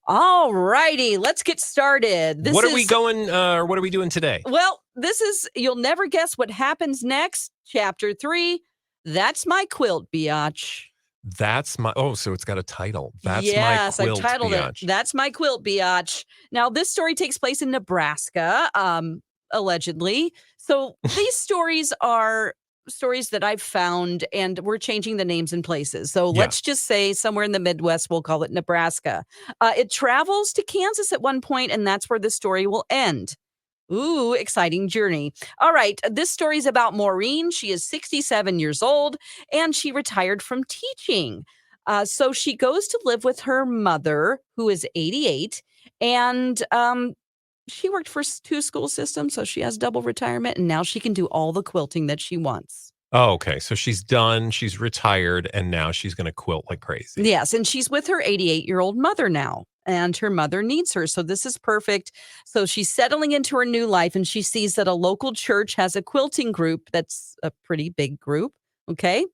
All righty, let's get started. What are we doing today? Well, this is You'll Never Guess What Happens Next, Chapter 3. That's my quilt, Biatch. So it's got a title. Yes, I've Quilt, titled Biatch. it. That's my quilt, Biatch. Now, this story takes place in Nebraska, allegedly. So these stories are stories that I've found, and we're changing the names and places. So let's just say somewhere in the Midwest, we'll call it Nebraska. It travels to Kansas at one point, and that's where the story will end. Ooh, exciting journey. All right. This story is about Maureen. She is 67 years old and she retired from teaching. So she goes to live with her mother, who is 88. And she worked for two school systems. So she has double retirement and now she can do all the quilting that she wants. Oh, okay. So she's done. She's retired, and now she's going to quilt like crazy. Yes, and she's with her 88-year-old mother now, and her mother needs her. So this is perfect. So she's settling into her new life, and she sees that a local church has a quilting group that's a pretty big group. Okay.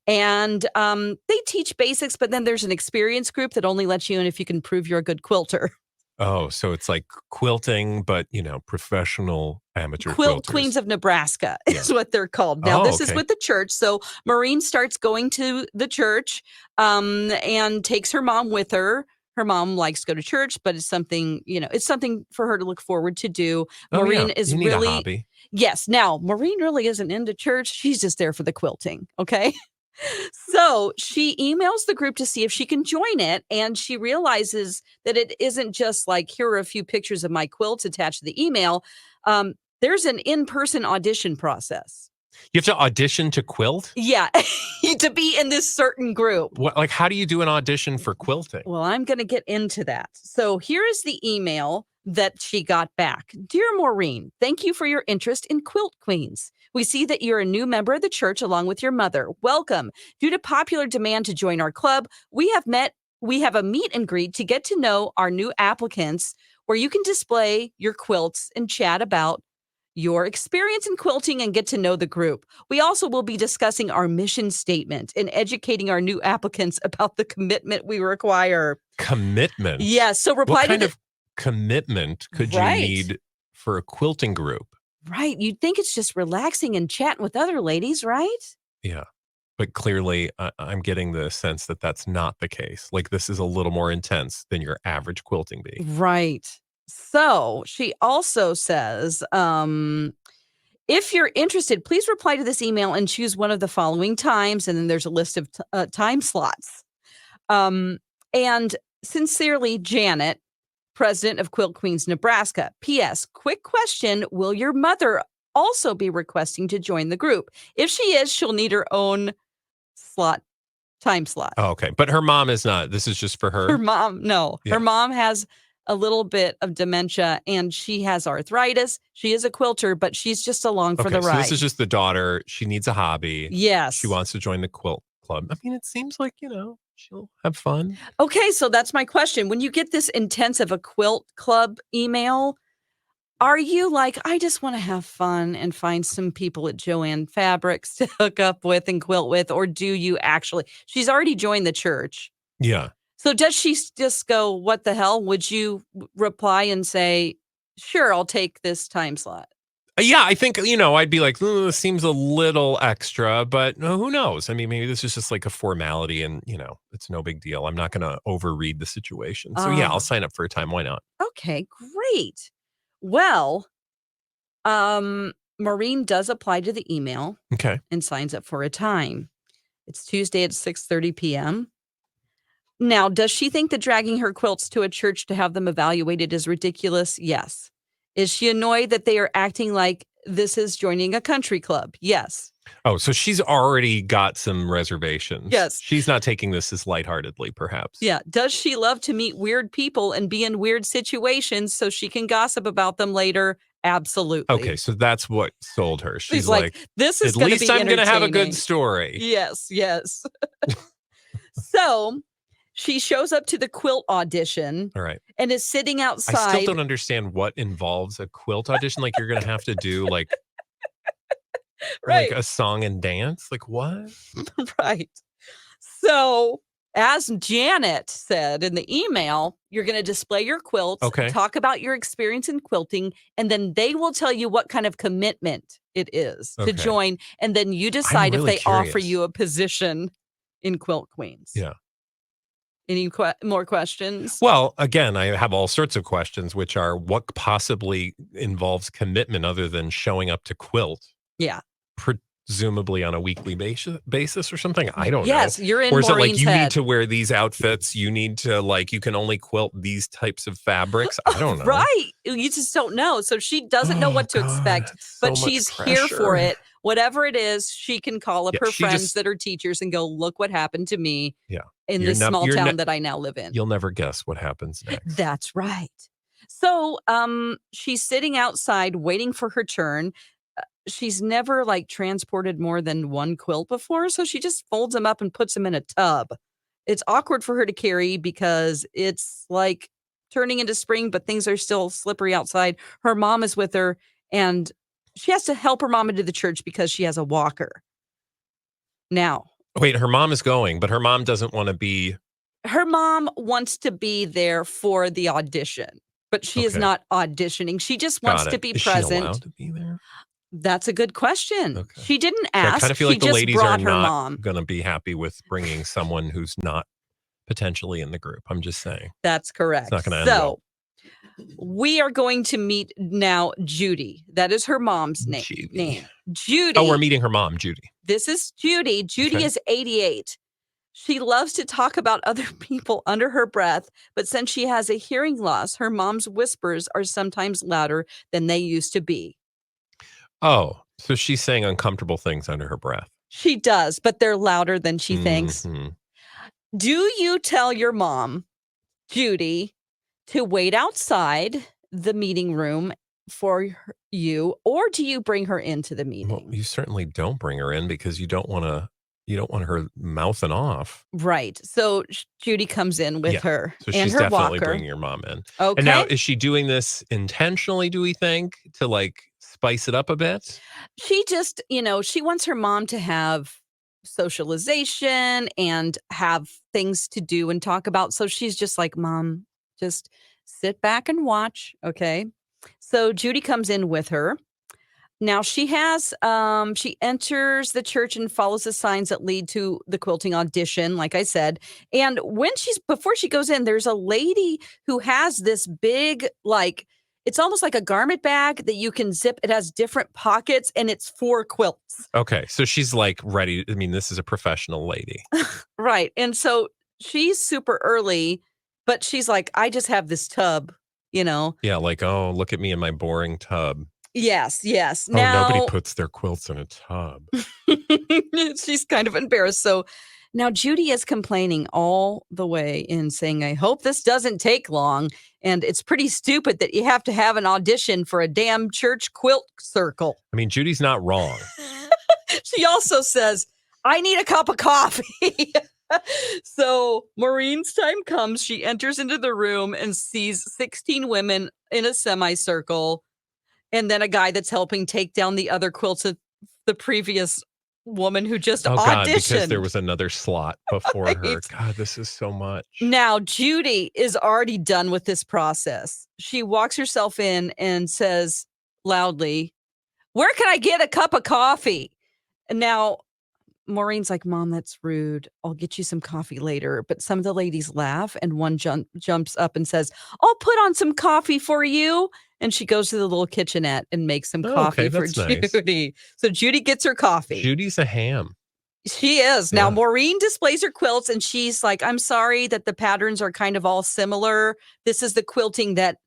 And they teach basics, but then there's an experience group that only lets you in if you can prove you're a good quilter. Oh, so it's like quilting, but, professional amateur Quilt quilters. Queens of Nebraska is what they're called. Now, this is with the church. So Maureen starts going to the church and takes her mom with her. Her mom likes to go to church, but it's something, it's something for her to look forward to do. Maureen is you need really a hobby. Yes. Now, Maureen really isn't into church. She's just there for the quilting. Okay. So she emails the group to see if she can join it. And she realizes that it isn't just like, here are a few pictures of my quilts attached to the email. There's an in-person audition process. You have to audition to quilt? Yeah, to be in this certain group. How do you do an audition for quilting? Well, I'm going to get into that. So here is the email that she got back. Dear Maureen, thank you for your interest in Quilt Queens. We see that you're a new member of the church along with your mother. Welcome. Due to popular demand to join our club, we have a meet and greet to get to know our new applicants where you can display your quilts and chat about your experience in quilting and get to know the group. We also will be discussing our mission statement and educating our new applicants about the commitment we require. Commitment? Yes. So reply what kind of commitment could you need for a quilting group? Right. You'd think it's just relaxing and chatting with other ladies, right? Yeah. But clearly, I'm getting the sense that that's not the case. Like, this is a little more intense than your average quilting bee. Right. So she also says, if you're interested, please reply to this email and choose one of the following times. And then there's a list of time slots. And sincerely, Janet, president of Quilt Queens, Nebraska. P.S. Quick question. Will your mother also be requesting to join the group? If she is, she'll need her own time slot. Oh, okay. But her mom is not. This is just for her? Her mom, no. Yeah. Her mom has a little bit of dementia and she has arthritis. She is a quilter, but she's just along for the ride. So this is just the daughter. She needs a hobby. Yes. She wants to join the quilt club. I mean, it seems like, she'll have fun. Okay, so that's my question. When you get this intense of a quilt club email, are you like, I just want to have fun and find some people at Joann Fabrics to hook up with and quilt with? Or do you actually, she's already joined the church. Yeah. So does she just go, what the hell? Would you reply and say, sure, I'll take this time slot? Yeah, I think, I'd be like, this seems a little extra, but who knows? I mean, maybe this is just like a formality and, it's no big deal. I'm not going to overread the situation. So yeah, I'll sign up for a time. Why not? Okay, great. Well, Maureen does apply to the email. Okay. And signs up for a time. It's Tuesday at 6:30 p.m. Now, does she think that dragging her quilts to a church to have them evaluated is ridiculous? Yes. Is she annoyed that they are acting like this is joining a country club? Yes. Oh, so she's already got some reservations. Yes. She's not taking this as lightheartedly, perhaps. Yeah. Does she love to meet weird people and be in weird situations so she can gossip about them later? Absolutely. Okay, so that's what sold her. She's like, this is going to be I'm going to have a good story. Yes. So she shows up to the quilt audition. All right. And is sitting outside. I still don't understand what involves a quilt audition. Like, you're going to have to do like a song and dance. Like, what? Right. So As Janet said in the email, you're going to display your quilts, Okay. talk about your experience in quilting, and then they will tell you what kind of commitment it is to Okay. join. And then you I'm decide if really they offer curious. you a position in Quilt Queens. Yeah. Any more questions? Well, again, I have all sorts of questions, which are what possibly involves commitment other than showing up to quilt, Yeah. presumably on a weekly basis or something. I don't know. Yes, you're in Or is it like Maureen's you need head. to wear these outfits? You need to you can only quilt these types of fabrics. I don't know. Right. You just don't know. So she doesn't know Oh what to God, expect, that's so but much she's here for pressure. it. Whatever it is, she can call up Yeah, her she friends just that are teachers and go, look what happened to me yeah. in You're this never small town that I now live in. you'll never guess what happens next. That's right. So, she's sitting outside waiting for her turn. She's never like transported more than one quilt before, so she just folds them up and puts them in a tub. It's awkward for her to carry because it's like turning into spring, but things are still slippery outside. Her mom is with her, and she has to help her mom into the church because she has a walker. Now, Wait, her mom is going, but her mom doesn't want to be her mom wants to be there for the audition, but she is okay. not auditioning. She just wants Got to it. be Is she present. allowed to be there? That's a good question. Okay. She didn't So I kind ask. of feel She like the just ladies are brought her not mom. going to be happy with bringing someone who's not potentially in the group. I'm just saying. That's It's correct. not going to end well. So we are going to meet now Judy. That is her mom's Judy. name. Oh, we're Judy. meeting her mom, Judy. This is Judy. Judy Okay. is 88. She loves to talk about other people under her breath, but since she has a hearing loss, her mom's whispers are sometimes louder than they used to be. Oh, so she's saying uncomfortable things under her breath. She does, but they're louder than she thinks. Hmm. Do you tell your mom, Judy, to wait outside the meeting room for you, or do you bring her into the Well, meeting? you certainly don't bring her in because you don't want her mouthing off. Right. So Judy comes in with Yeah. her So and she's her definitely walker. bringing your mom in. And now Okay. is she doing this intentionally, do we think, to spice it up a bit? She just, she wants her mom to have socialization and have things to do and talk about. So she's just like, Mom, just sit back and watch. Okay. So Judy comes in with her. Now she enters the church and follows the signs that lead to the quilting audition, like I said. And before she goes in, there's a lady who has this big, it's almost like a garment bag that you can zip. It has different pockets and it's for quilts. Okay. So she's ready. I mean, this is a professional lady. Right. And so she's super early, but she's like, I just have this tub, you know? Yeah. Oh, look at me in my boring tub. Yes, yes. Oh, nobody Now puts their quilts in a tub. she's kind of embarrassed. So now Judy is complaining all the way in saying, I hope this doesn't take long. And it's pretty stupid that you have to have an audition for a damn church quilt circle. I mean, Judy's not wrong. She also says, I need a cup of coffee. So Maureen's time comes. She enters into the room and sees 16 women in a semicircle. And then a guy that's helping take down the other quilts of the previous woman who just Oh, God, because there auditioned. was another slot before her. Right. God, this is so much. Now, Judy is already done with this process. She walks herself in and says loudly, where can I get a cup of coffee? And now Maureen's like, Mom, that's rude. I'll get you some coffee later. But some of the ladies laugh, and one jumps up and says, I'll put on some coffee for you. And she goes to the little kitchenette and makes some Oh, coffee okay, for that's nice. Judy. So Judy gets her coffee. Judy's a ham. She is. Now, Yeah. Maureen displays her quilts, and she's like, I'm sorry that the patterns are kind of all similar. This is the quilting that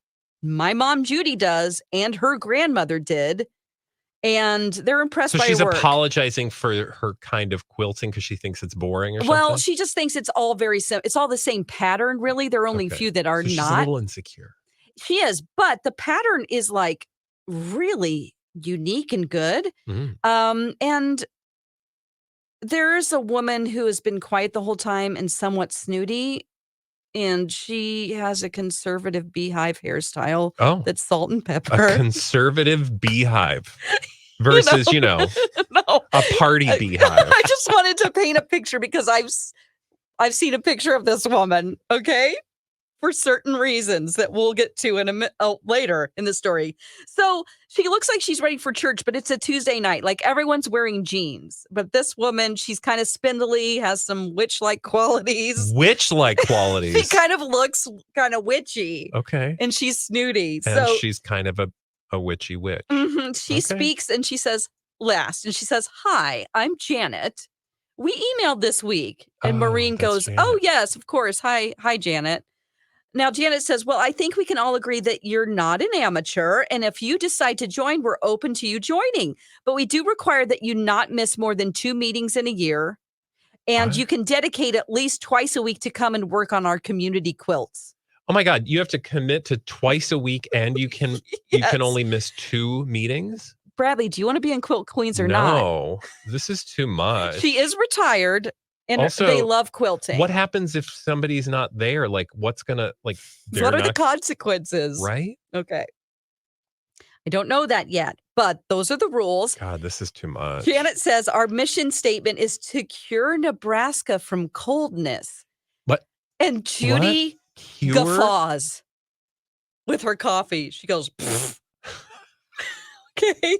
my mom, Judy, does, and her grandmother did. And they're impressed So by she's her work. apologizing for her kind of quilting because she thinks it's boring or Well, something? she just thinks it's all very it's all the same pattern, really. There are only a Okay. few that are So she's a not. little insecure. She is, but the pattern is like really unique and good. Mm. And there's a woman who has been quiet the whole time and somewhat snooty, and she has a conservative beehive hairstyle Oh, that's salt and a pepper. conservative beehive versus, No. a party I beehive. I just wanted to paint a picture because I've seen a picture of this woman, okay? For certain reasons that we'll get to in later in the story. So she looks like she's ready for church, but it's a Tuesday night. Like everyone's wearing jeans, but this woman, she's kind of spindly, has some witch-like qualities. Witch-like She qualities. kind of looks kind of witchy. Okay. And she's snooty. And So she's kind of a witchy witch. she Okay. speaks and she says, last, and she says, "Hi, I'm Janet. We emailed this week." And Maureen that's goes, Janet. "Oh, yes, of course. Hi, Janet." Now, Janet says, "Well, I think we can all agree that you're not an amateur. And if you decide to join, we're open to you joining. But we do require that you not miss more than 2 meetings in a year. And What? you can dedicate at least twice a week to come and work on our community quilts." Oh my God, you have to commit to twice a week and you can Yes. only miss 2 meetings? Bradley, do you want to be in Quilt Queens or not? No, this is too much. She is retired and Also, they love quilting. What happens if somebody's not there? Like, what's gonna like? What are the consequences? Right? Okay. I don't know that yet, but those are the rules. God, this is too much. Janet says our mission statement is to cure Nebraska from coldness. What? And Judy guffaws with her coffee. She goes, "Pfft." Okay.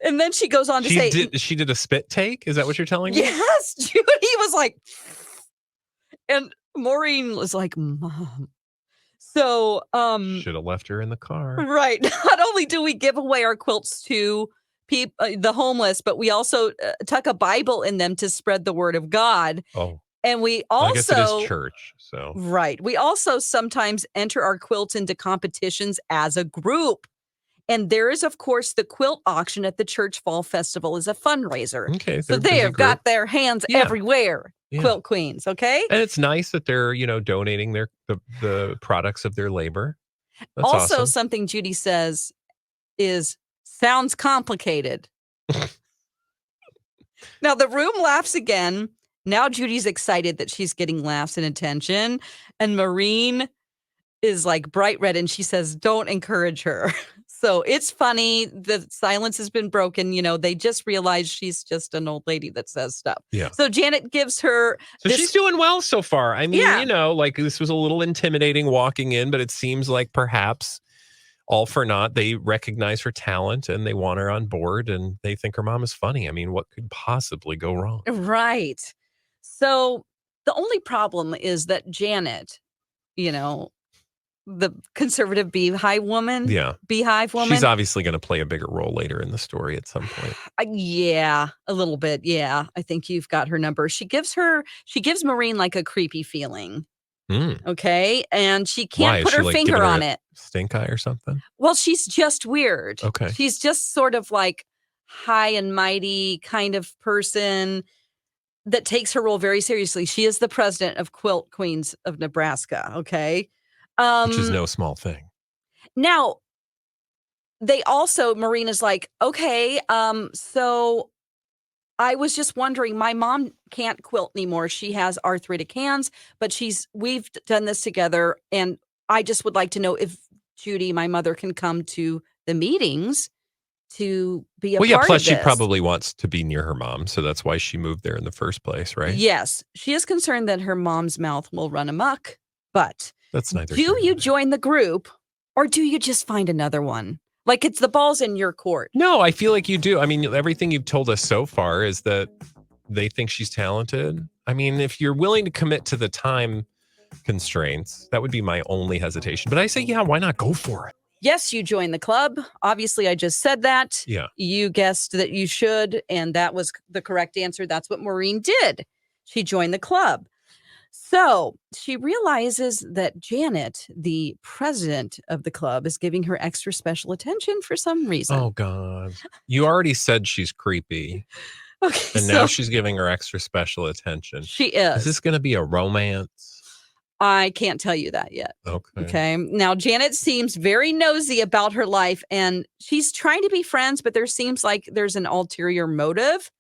And then she goes on to say, she did a spit take? Is that what you're telling me? yes, Judy was like, "Pfft." And Maureen was like, "Mom." So, should have left her in the car. Right. Not only do we give away our quilts to the homeless, but we also tuck a Bible in them to spread the word of God. Oh. And we also, I guess it is church, so. Right. We also sometimes enter our quilts into competitions as a group. And there is, of course, the quilt auction at the church fall festival as a fundraiser. Okay. So they have got their hands everywhere. Yeah. Quilt Queens, okay? And it's nice that they're, donating the products of their labor. That's also awesome. Something Judy says is sounds complicated. Now the room laughs again. Now Judy's excited that she's getting laughs and attention. And Maureen is like bright red and she says, "Don't encourage her." So it's funny. The silence has been broken. They just realized she's just an old lady that says stuff. Yeah. So Janet gives her. So she's doing well so far. I mean, like this was a little intimidating walking in, but it seems like perhaps all for naught. They recognize her talent and they want her on board and they think her mom is funny. I mean, what could possibly go wrong? Right. So the only problem is that Janet, the conservative beehive woman. Yeah. Beehive woman. She's obviously going to play a bigger role later in the story at some point. Yeah, a little bit. Yeah. I think you've got her number. She gives Maureen like a creepy feeling. Okay. And she can't put her finger on it. Stink eye or something? Well, she's just weird. Okay. She's just sort of like high and mighty kind of person that takes her role very seriously. She is the president of Quilt Queens of Nebraska. Okay. Which is no small thing. Now, Maureen is like, okay, so I was just wondering, my mom can't quilt anymore. She has arthritic hands, but we've done this together. And I just would like to know if Judy, my mother, can come to the meetings to be a part of this. Plus she probably wants to be near her mom. So that's why she moved there in the first place, right? Yes. She is concerned that her mom's mouth will run amok, but that's neither. Do you join the group or do you just find another one? Like it's the ball's in your court. No, I feel like you do. I mean, everything you've told us so far is that they think she's talented. I mean, if you're willing to commit to the time constraints, that would be my only hesitation. But I say, yeah, why not go for it? Yes, you join the club. Obviously, I just said that. Yeah. You guessed that you should, and that was the correct answer. That's what Maureen did. She joined the club. So she realizes that Janet, the president of the club, is giving her extra special attention for some reason. Oh, God. You already said she's creepy. Okay. And now she's giving her extra special attention. She is. Is this going to be a romance? I can't tell you that yet. Okay. Now, Janet seems very nosy about her life, and she's trying to be friends, but there seems like there's an ulterior motive.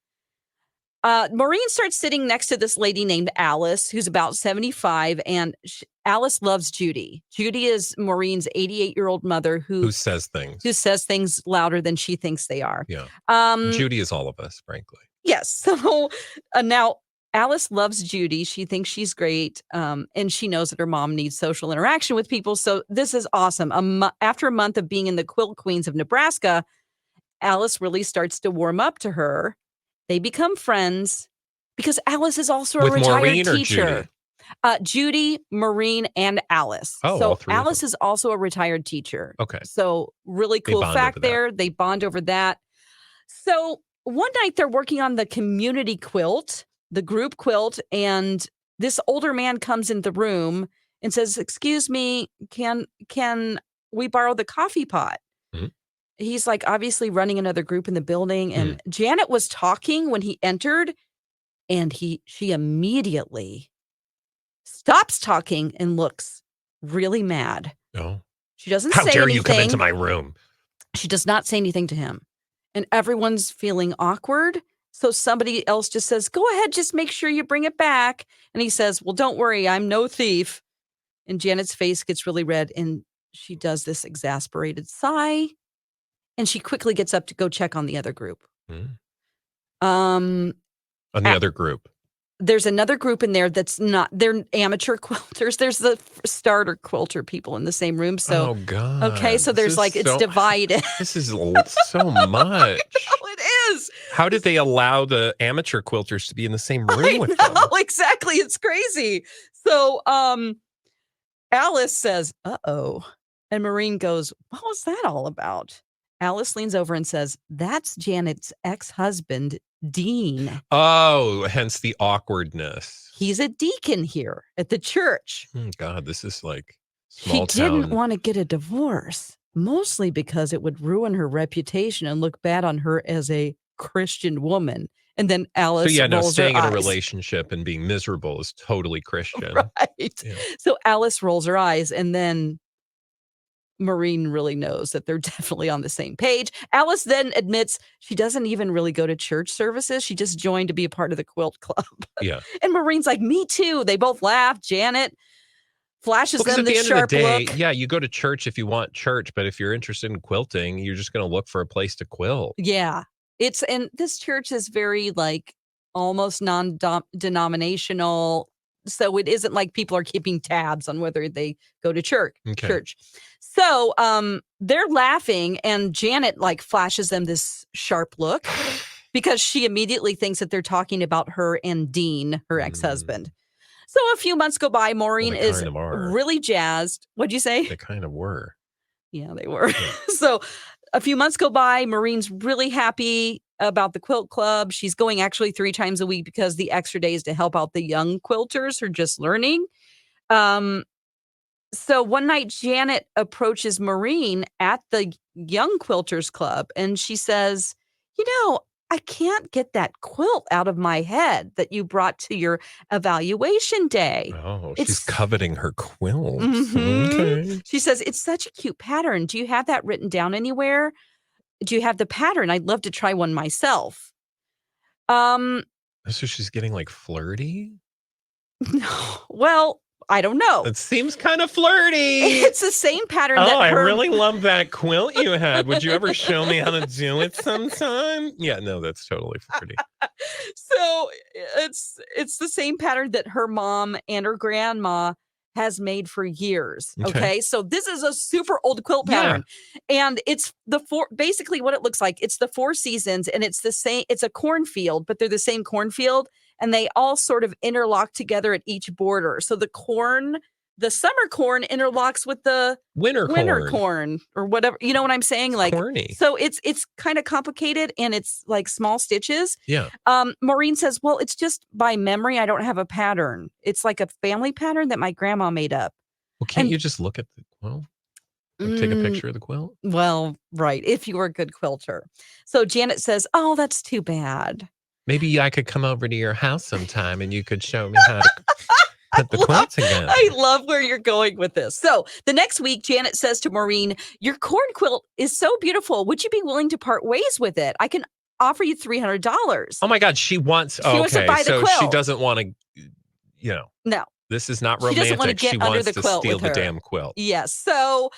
Maureen starts sitting next to this lady named Alice, who's about 75, and Alice loves Judy. Judy is Maureen's 88-year-old mother who says things. Who says things louder than she thinks they are. Yeah. Judy is all of us, frankly. Yes. So now Alice loves Judy. She thinks she's great, and she knows that her mom needs social interaction with people. So this is awesome. After a month of being in the Quilt Queens of Nebraska, Alice really starts to warm up to her. They become friends because Alice is also a With retired Maureen or teacher. Judy? Judy, Maureen, and Alice. Oh, all So three of them. Alice is also a retired teacher. Okay. So really They cool bond over fact that. there. They bond over that. So one night they're working on the community quilt, the group quilt, and this older man comes in the room and says, "Excuse me, can we borrow the coffee pot?" Mhm. He's like obviously running another group in the building, Hmm. and Janet was talking when he entered, and she immediately stops talking and looks really mad. Oh. She doesn't How say dare you come into anything. my room? She does not say anything to him. And everyone's feeling awkward. So somebody else just says, "Go ahead, just make sure you bring it back." And he says, "Well, don't worry, I'm no thief." And Janet's face gets really red and she does this exasperated sigh and she quickly gets up to go check on the other group. Hmm. Um, On the a- other group. there's another group in there that's not, they're amateur quilters. There's the starter quilter people in the same room. So, Oh okay, God. so This there's is like, it's so divided. this is so much. Oh, it is. How did they allow the amateur quilters to be in the same room I with them? know, exactly. It's crazy. So, Alice says, "Uh-oh." And Maureen goes, "What was that all about?" Alice leans over and says, "That's Janet's ex-husband, Dean. Oh, hence the awkwardness. He's a deacon here at the church. Oh, God, this is like He small didn't town. want to get a divorce, mostly because it would ruin her reputation and look bad on her as a Christian woman." And then So Alice yeah, no, rolls her staying in a eyes. relationship and being miserable is totally Christian. Right. Yeah. So Alice rolls her eyes, and then Maureen really knows that they're definitely on the same page. Alice then admits she doesn't even really go to church services. She just joined to be a part of the quilt club. Yeah. And Maureen's like, "Me too." They both laugh. Janet flashes Because them at the this end of the sharp day, look. yeah, you go to church if you want church, but if you're interested in quilting, you're just going to look for a place to quilt. Yeah. And this church is very like almost non-denominational. So it isn't like people are keeping tabs on whether they go to Okay. church. So they're laughing and Janet like flashes them this sharp look because she immediately thinks that they're talking about her and Dean, her ex-husband. So a few months go by, Well, Maureen they is kind of are. really jazzed. What'd you say? They kind of were. Yeah, they were. Yeah. So a few months go by. Maureen's really happy about the quilt club. She's going actually 3 times a week because the extra days to help out the young quilters who are just learning. Um, so one night, Janet approaches Maureen at the Young Quilters Club and she says, I can't get that quilt out of my head that you brought to your evaluation day. Oh, she's It's coveting her quilts. Mhm. Okay. She says, "It's such a cute pattern. Do you have that written down anywhere? Do you have the pattern? I'd love to try one myself." Um, So she's getting like flirty? no. Well, I don't know. It seems kind of flirty. It's the same pattern Oh, that I her really love that quilt you had. Would you ever show me how to do it sometime? Yeah, no, that's totally flirty. So it's the same pattern that her mom and her grandma has made for years. Okay. Okay. So this is a super old quilt Yeah. pattern. And it's basically what it looks like. It's the 4 seasons and it's the same, it's a cornfield, but they're the same cornfield and they all sort of interlock together at each border. So the summer corn interlocks with the Winter corn. corn or whatever. You know what I'm saying? It's Like, corny. so it's kind of complicated and it's like small stitches. Yeah. Maureen says, "Well, it's just by memory. I don't have a pattern. It's like a family pattern that my grandma made up." Well, can't And you just look at the quilt? Like take a mm, picture of the quilt? well, right, if you were a good quilter. So Janet says, "Oh, that's too bad." Maybe I could come over to your house sometime and you could show me how to put the quilt together. I love where you're going with this. So the next week, Janet says to Maureen, "Your corn quilt is so beautiful. Would you be willing to part ways with it? I can offer you $300." Oh my God, she wants She wants to okay, buy the so she quilt. doesn't want to, you know, No. this is not She doesn't wanna romantic. She get under wants the to quilt steal with the her. damn quilt. Yes. So,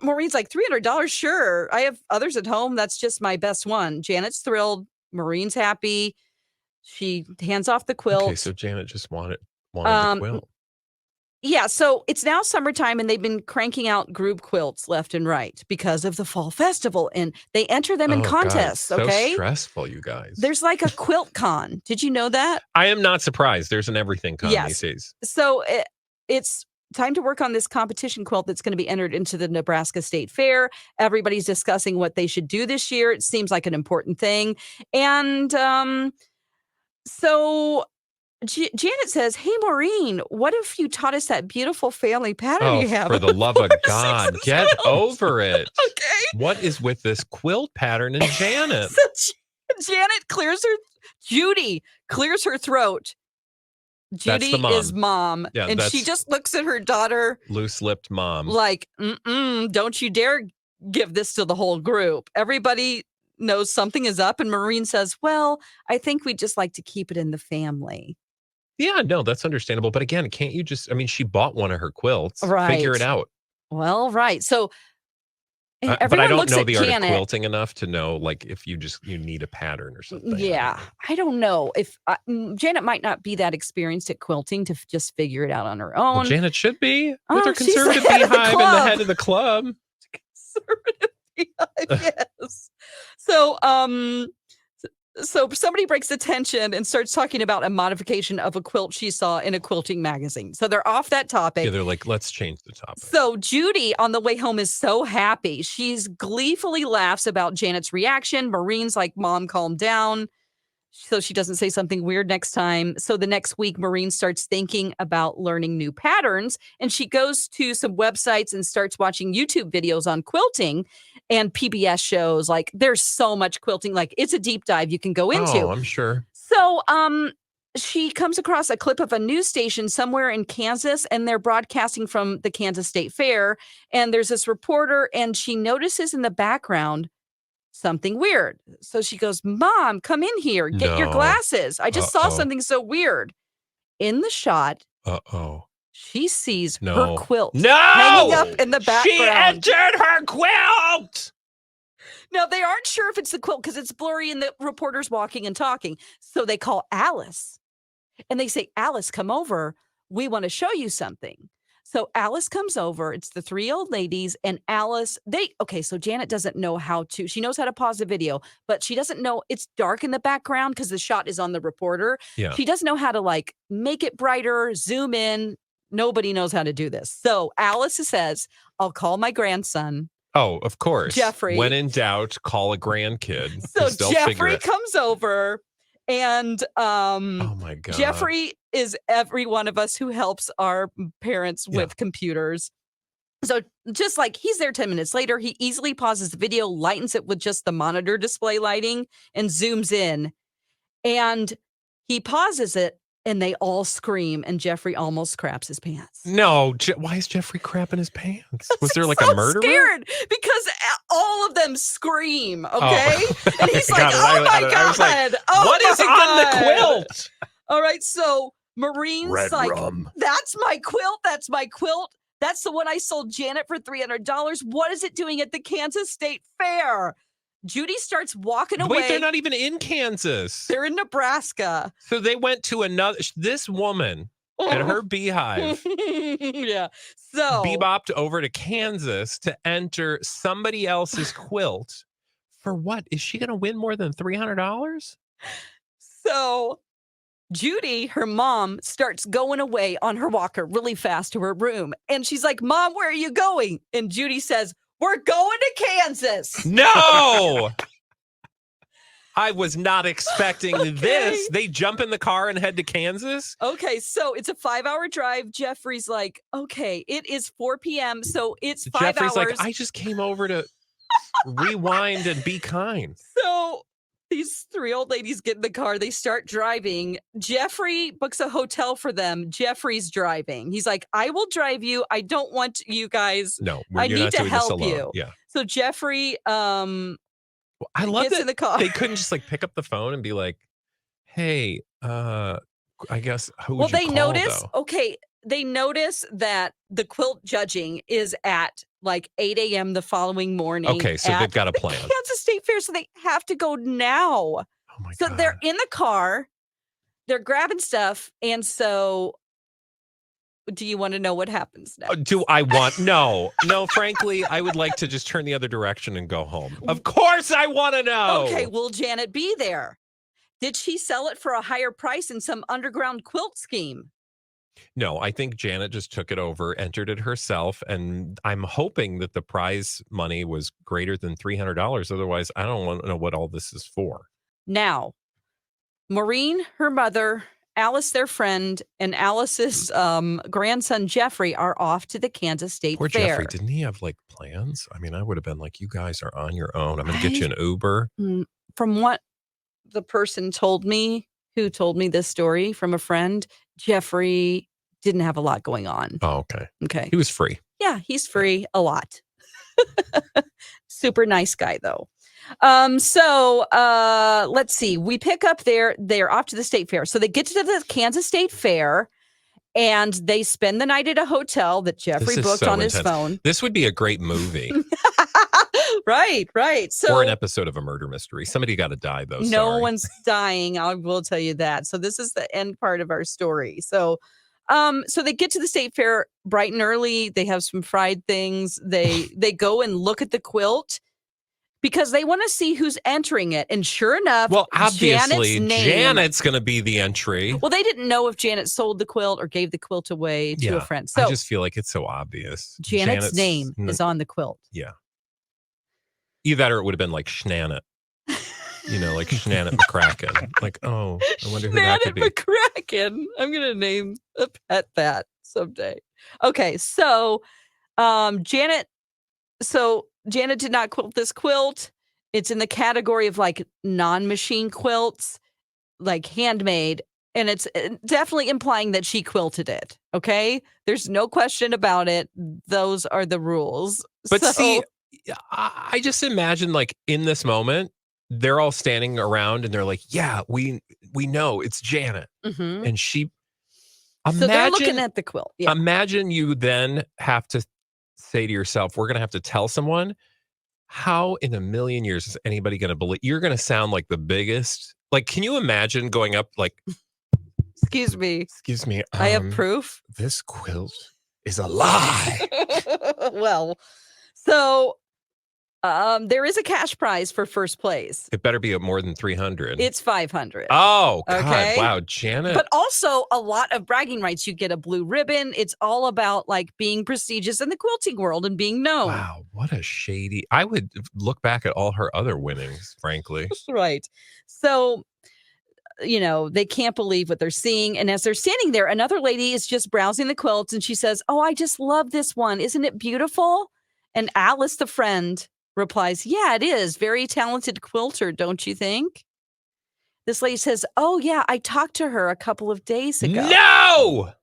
Maureen's like, $300, sure. I have others at home. That's just my best one. Janet's thrilled. Maureen's happy. She hands off the Okay, quilt. so Janet just wanted the Um, quilt. yeah, so it's now summertime and they've been cranking out group quilts left and right because of the fall festival, and they enter them in Oh god, it's contests, so okay? stressful, you guys. There's like a quilt con. Did you know that? I am not surprised. There's an everything con these Yes. days. So it's time to work on this competition quilt that's going to be entered into the Nebraska State Fair. Everybody's discussing what they should do this year. It seems like an important thing. And so Janet says, "Hey, Maureen, what if you taught us that beautiful family pattern Oh, you have?" for the love of God, get over it. Okay. What is with this quilt pattern and Janet? So Janet Judy clears her throat. That's the Judy mom. is mom. Yeah, And she that's just looks at her daughter loose-lipped mom. like, don't you dare give this to the whole group. Everybody knows something is up. And Maureen says, well, I think we'd just like to keep it in the family. Yeah, no, that's understandable. But again, can't you just, I mean, she bought one of her quilts. Figure it Right. out. Well, right. So But I everyone don't looks know at the art of Janet. quilting enough to know, like, if you need a pattern or something. Yeah, I don't know if Janet might not be that experienced at quilting to just figure it out on her own. Well, Janet should be with her She's the conservative head of the beehive and the club. head of the club. Conservative beehive, yes. So, so somebody breaks the tension and starts talking about a modification of a quilt she saw in a quilting magazine. So they're off that topic. Yeah, they're like, let's change the topic. So Judy on the way home is so happy. She's gleefully laughs about Janet's reaction. Maureen's like, Mom, calm down, so she doesn't say something weird next time. So the next week, Maureen starts thinking about learning new patterns, and she goes to some websites and starts watching YouTube videos on quilting and PBS shows. Like, there's so much quilting. Like, it's a deep dive you can go into. Oh, I'm sure. So, she comes across a clip of a news station somewhere in Kansas, and they're broadcasting from the Kansas State Fair. And there's this reporter, and she notices in the background something weird. So she goes, Mom, come in here. Get your No. glasses. I just saw something so weird. In the shot, she sees her quilt hanging up in the background. She entered her quilt! Now, they aren't sure if it's the quilt because it's blurry and the reporter's walking and talking. So they call Alice. And they say, Alice, come over. We want to show you something. So Alice comes over. It's the three old ladies and Alice. So Janet doesn't know how to. She knows how to pause the video, but she doesn't know. It's dark in the background because the shot is on the reporter. Yeah. She doesn't know how to like make it brighter, zoom in. Nobody knows how to do this. So Alice says, I'll call my grandson. Oh, of course. Jeffrey. When in doubt, call a grandkid. So Jeffrey comes over. And oh my God. Jeffrey is every one of us who helps our parents with computers. So just like he's there 10 minutes later, he easily pauses the video, lightens it with just the monitor display lighting, and zooms in. And he pauses it, and they all scream, and Jeffrey almost craps his pants. No, why is Jeffrey crapping his pants? Was there like so a murderer? Scared because all of them scream, okay? Oh. And he's like, oh my God. Like, oh what is on the quilt? All right, so Maureen's Red like, rum. That's my quilt. That's my quilt. That's the one I sold Janet for $300. What is it doing at the Kansas State Fair? Judy starts walking away. Wait, they're not even in Kansas. They're in Nebraska. So they went to this woman and her beehive. Yeah. So bebopped over to Kansas to enter somebody else's quilt. For what? Is she going to win more than $300? So Judy, her mom, starts going away on her walker really fast to her room. And she's like, Mom, where are you going? And Judy says, we're going to Kansas. No! I was not expecting this. They jump in the car and head to Kansas? Okay, so it's a 5-hour drive. Jeffrey's like, okay, it is 4 p.m., so it's 5 hours. Jeffrey's like, I just came over to rewind and be kind. So these three old ladies get in the car. They start driving. Jeffrey books a hotel for them. Jeffrey's driving. He's like, I will drive you. I don't want you guys. No, I need to help you. you. Yeah. So Jeffrey I love gets that in the car. They couldn't just like pick up the phone and be like, hey, I guess who would you call, though? Okay, they notice that the quilt judging is at like 8 a.m. the following morning. Okay, so they've got a plan. Kansas State Fair, so they have to go now. Oh my God. So they're in the car. they're grabbing stuff, and so do you wanna know what happens next? Do I want no, frankly, I would like to just turn the other direction and go home. Of course I want to Okay, know. will Janet be there? Did she sell it for a higher price in some underground quilt scheme? No, I think Janet just took it over, entered it herself, and I'm hoping that the prize money was greater than $300. Otherwise, I don't want to know what all this is for. Now, Maureen, her mother, Alice, their friend, and Alice's grandson, Jeffrey, are off to the Kansas State Poor Jeffrey, Fair. didn't he have like plans? I mean, I would have been like, you guys are on your own. I'm going to get I you an Uber. From what the person told me who told me this story from a friend, Jeffrey didn't have a lot going on. Oh, okay. Okay. He was free. Yeah, he's free a lot. Super nice guy though. Let's see. We pick up there. They're off to the state fair. So they get to the Kansas State Fair and they spend the night at a hotel that Jeffrey This is booked so on his intense. phone. This would be a great movie. Right. So or an episode of a murder mystery. Somebody got to die, though. no Sorry. one's dying. I will tell you that. So this is the end part of our story. So they get to the state fair bright and early. They have some fried things. They go and look at the quilt because they want to see who's entering it. And sure enough, Well, obviously, Janet's going to be the entry. Well, they didn't know if Janet sold the quilt or gave the quilt away to a friend. So I just feel like it's so obvious. Janet's name is on the quilt. Yeah. Either that or it would have been like Schnanet. Like Schnanet McCracken. Like, oh, I wonder who that could be. McCracken. I'm going to name a pet that someday. Okay, so Janet did not quilt this quilt. It's in the category of like non-machine quilts, like handmade. And it's definitely implying that she quilted it. Okay. There's no question about it. Those are the rules. But see, I just imagine like in this moment, they're all standing around and they're like, yeah, we know it's Janet. Mm-hmm. And she, so they're looking at the quilt. Yeah. Imagine you then have to say to yourself, we're going to have to tell someone. How in a million years is anybody going to believe? You're going to sound like the biggest. Like, can you imagine going up like, Excuse me. I have proof. This quilt is a lie. Well, so there is a cash prize for first place. It better be more than 300. It's 500. Oh, God. Okay? Wow, Janet. But also a lot of bragging rights. You get a blue ribbon. It's all about like being prestigious in the quilting world and being known. Wow, what a shady. I would look back at all her other winnings, frankly. Right. So, they can't believe what they're seeing. And as they're standing there, another lady is just browsing the quilts and she says, "Oh, I just love this one. Isn't it beautiful?" And Alice, the friend, replies, "Yeah, it is. Very talented quilter, don't you think?" This lady says, "Oh, yeah, I talked to her a couple of days ago." No!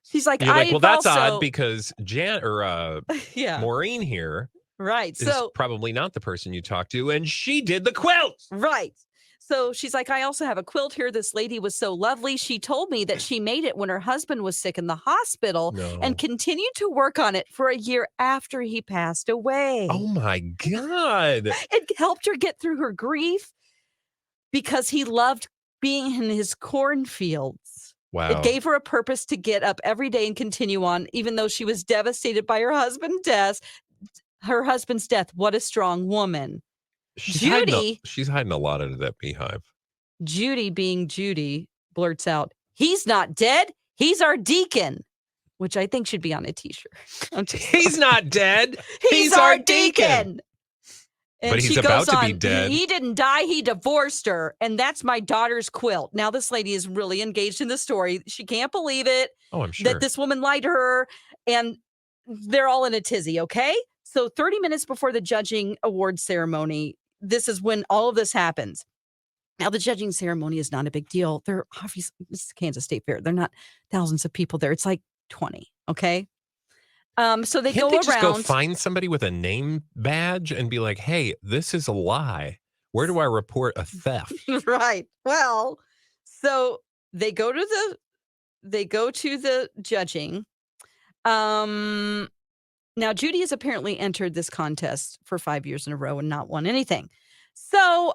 She's like, You're like, well, that's also... odd because Maureen here right. is probably not the person you talked to, and she did the quilt. Right. So she's like, "I also have a quilt here. This lady was so lovely. She told me that she made it when her husband was sick in the hospital and continued to work on it for a year after he passed away." Oh, my God. It helped her get through her grief because he loved being in his cornfields. Wow. It gave her a purpose to get up every day and continue on, even though she was devastated by her husband's death. What a strong woman. She's hiding a lot into that beehive. Judy, being Judy, blurts out, "He's not dead. He's our deacon," which I think should be on a t-shirt. He's not dead. He's our deacon. And but he's she about goes to on, be dead. He didn't die. He divorced her. And that's my daughter's quilt. Now, this lady is really engaged in the story. She can't believe it. Oh, I'm sure. That this woman lied to her. And they're all in a tizzy, okay? So 30 minutes before the judging award ceremony, this is when all of this happens. Now, the judging ceremony is not a big deal. They're obviously, this is Kansas State Fair. They're not thousands of people there. It's like 20, okay? So they Can't go they around. Just go find somebody with a name badge and be like, "Hey, this is a lie. Where do I report a theft?" Right. Well, so they go to the judging. Now Judy has apparently entered this contest for 5 years in a row and not won anything. So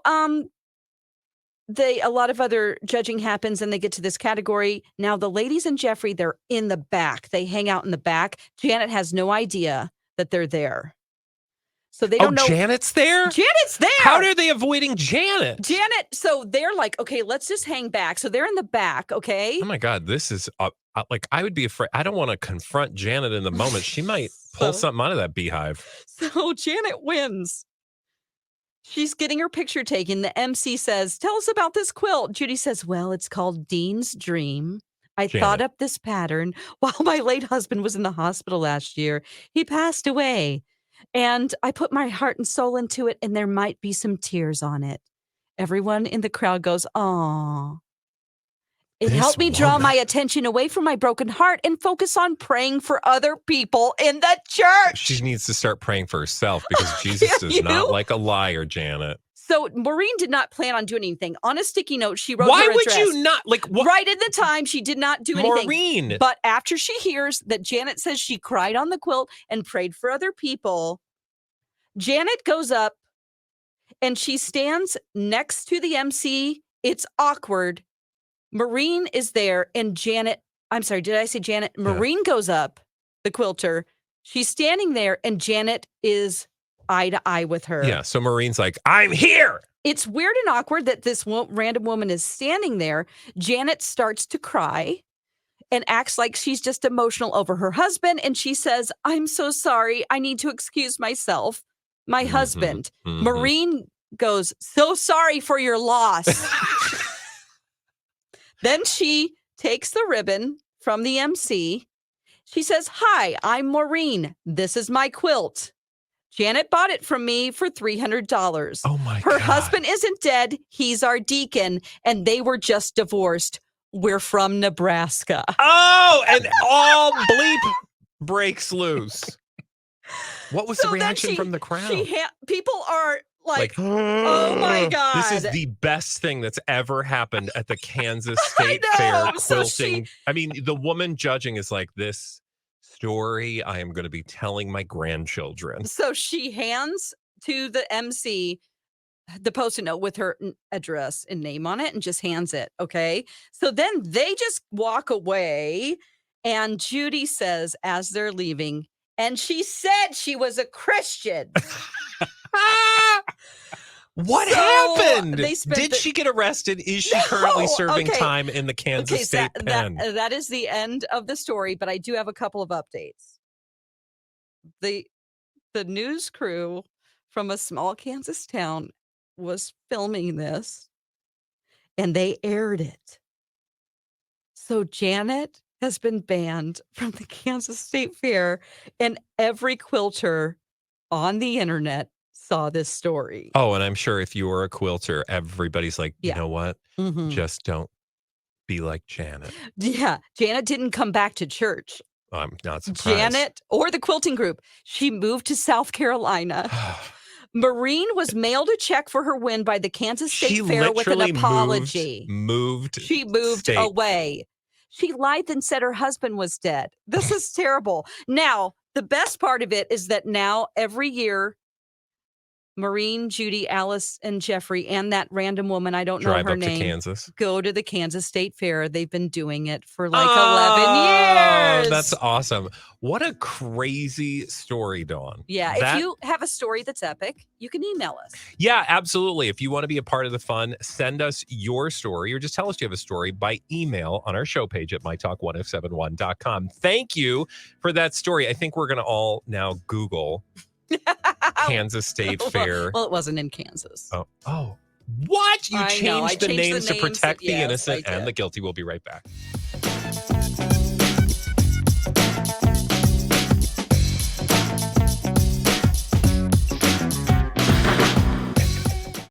a lot of other judging happens and they get to this category. Now the ladies and Jeffrey, they're in the back. They hang out in the back. Janet has no idea that they're there. So they don't know. Janet's there? Janet's there. How are they avoiding Janet? So they're like, okay, let's just hang back. So they're in the back, okay? Oh my God, this is like, I would be afraid. I don't want to confront Janet in the moment. She might pull something out of that beehive. So Janet wins. She's getting her picture taken. The MC says, tell us about this quilt. Judy says, well, it's called Dean's Dream. I thought up this pattern while my late husband was in the hospital last year. He passed away. And I put my heart and soul into it, and there might be some tears on it. Everyone in the crowd goes, aw. It helped me draw my attention away from my broken heart and focus on praying for other people in the church. She needs to start praying for herself because Jesus does not like a liar, Janet. So Maureen did not plan on doing anything. On a sticky note, she wrote Why her would address. You not? Like, what? Right at the time, she did not do anything. Maureen. But after she hears that Janet says she cried on the quilt and prayed for other people, Janet goes up and she stands next to the MC. It's awkward. Maureen is there and Janet, I'm sorry, did I say Janet? Maureen goes up, the quilter. She's standing there and Janet is eye to eye with her. Yeah, so Maureen's like, I'm here. It's weird and awkward that this random woman is standing there. Janet starts to cry and acts like she's just emotional over her husband. And she says, I'm so sorry. I need to excuse myself. My husband. Maureen goes, so sorry for your loss. Then she takes the ribbon from the MC. She says, hi, I'm Maureen. This is my quilt. Janet bought it from me for $300. Oh my God. Her husband isn't dead. He's our deacon. And they were just divorced. We're from Nebraska. Oh, and all bleep breaks loose. What was the reaction from the crowd? People are like, oh my God. This is the best thing that's ever happened at the Kansas State Fair quilting. I mean, the woman judging is like, this story I am going to be telling my grandchildren. So she hands to the MC the Post-it note with her address and name on it and just hands it. Okay. So then they just walk away. And Judy says, as they're leaving, and she said she was a Christian. What happened? Did she get arrested? Is she currently serving time in the Kansas State pen? That is the end of the story, but I do have a couple of updates. The news crew from a small Kansas town was filming this, and they aired it. So Janet has been banned from the Kansas State Fair, and every quilter on the internet saw this story. Oh, and I'm sure if you were a quilter, everybody's like, you know what? Just don't be like Janet. Yeah. Janet didn't come back to church. I'm not surprised. Janet or the quilting group, she moved to South Carolina. Maureen was mailed a check for her win by the Kansas State Fair with an apology. She moved away. She lied and said her husband was dead. This is terrible. Now, the best part of it is that now every year, Maureen, Judy, Alice, and Jeffrey, and that random woman, I don't know her name, to Kansas. Go to the Kansas State Fair. They've been doing it for like 11 years. That's awesome. What a crazy story, Dawn. Yeah, if you have a story that's epic, you can email us. Yeah, absolutely. If you want to be a part of the fun, send us your story or just tell us you have a story by email on our show page at mytalk1071.com. Thank you for that story. I think we're going to all now Google Kansas State Fair. Well, it wasn't in Kansas. Oh. What? You changed the names to protect the innocent and the guilty. We'll be right back.